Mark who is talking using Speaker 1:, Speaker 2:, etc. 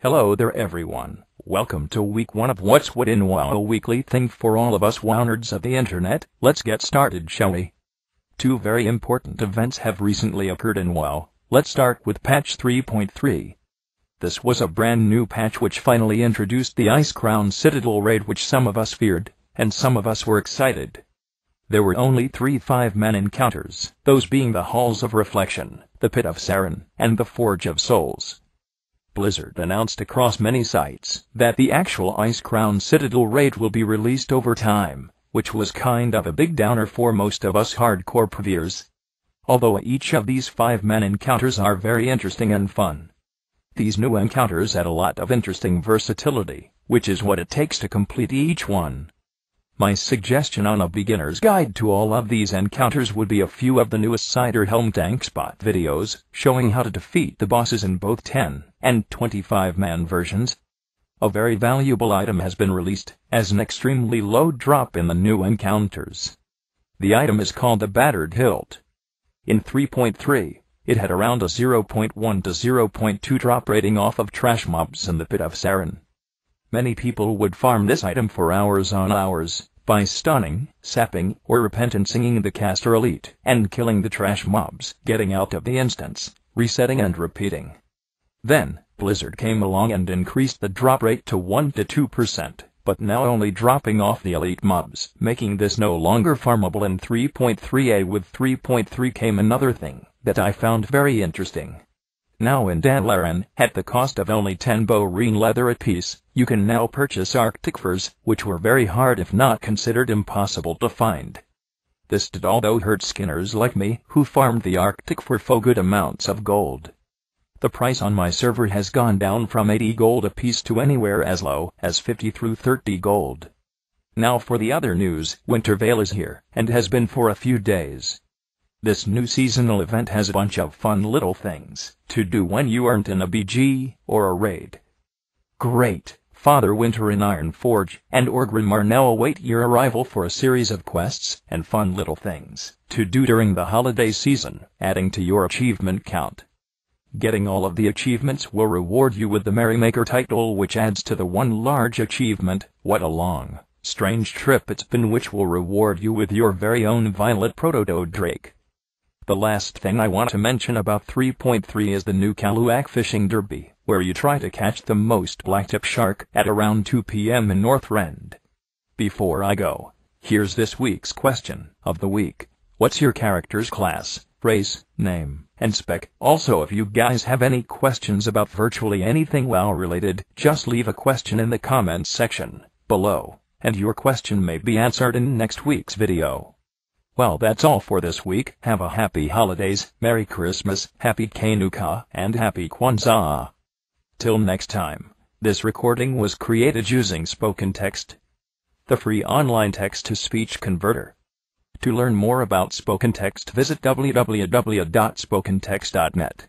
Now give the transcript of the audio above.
Speaker 1: Hello there everyone, welcome to week 1 of What's What in WoW, a weekly thing for all of us WoW nerds of the internet. Let's get started, shall we? Two very important events have recently occurred in WoW. Let's start with patch 3.3. This was a brand new patch which finally introduced the Icecrown Citadel raid, which some of us feared, and some of us were excited. There were only 3 5-man encounters, those being the Halls of Reflection, the Pit of Saren, and the Forge of Souls. Blizzard announced across many sites that the actual Icecrown Citadel raid will be released over time, which was kind of a big downer for most of us hardcore players. Although each of these 5-man encounters are very interesting and fun. These new encounters add a lot of interesting versatility, which is what it takes to complete each one. My suggestion on a beginner's guide to all of these encounters would be a few of the newest Cider Helm Tank Spot videos, showing how to defeat the bosses in both 10 and 25-man versions. A very valuable item has been released, as an extremely low drop in the new encounters. The item is called the Battered Hilt. In 3.3, it had around a 0.1 to 0.2 drop rating off of trash mobs in the Pit of Saren. Many people would farm this item for hours on hours, by stunning, sapping, or repentanceing the caster elite, and killing the trash mobs, getting out of the instance, resetting and repeating. Then, Blizzard came along and increased the drop rate to 1 to 2%, but now only dropping off the elite mobs, making this no longer farmable in 3.3a. With 3.3 came another thing that I found very interesting. Now in Dalaran, at the cost of only 10 bowrine leather apiece, you can now purchase Arctic furs, which were very hard if not considered impossible to find. This did although hurt skinners like me, who farmed the Arctic fur for good amounts of gold. The price on my server has gone down from 80 gold apiece to anywhere as low as 50 through 30 gold. Now for the other news, Winter Veil is here, and has been for a few days. This new seasonal event has a bunch of fun little things to do when you aren't in a BG or a raid. Great! Father Winter in Ironforge and Orgrimmar now await your arrival for a series of quests and fun little things to do during the holiday season, adding to your achievement count. Getting all of the achievements will reward you with the Merrymaker title, which adds to the one large achievement. What a long, strange trip it's been, which will reward you with your very own Violet Protodo Drake. The last thing I want to mention about 3.3 is the new Kalu'ak Fishing Derby, where you try to catch the most blacktip shark at around 2 p.m. in Northrend. Before I go, here's this week's question of the week. What's your character's class, race, name, and spec? Also, if you guys have any questions about virtually anything WoW related, just leave a question in the comments section below, and your question may be answered in next week's video. Well, that's all for this week. Have a happy holidays, Merry Christmas, Happy Chanukah, and Happy Kwanzaa. Till next time, this recording was created using Spoken Text, the free online text-to-speech converter. To learn more about Spoken Text, visit www.spokentext.net.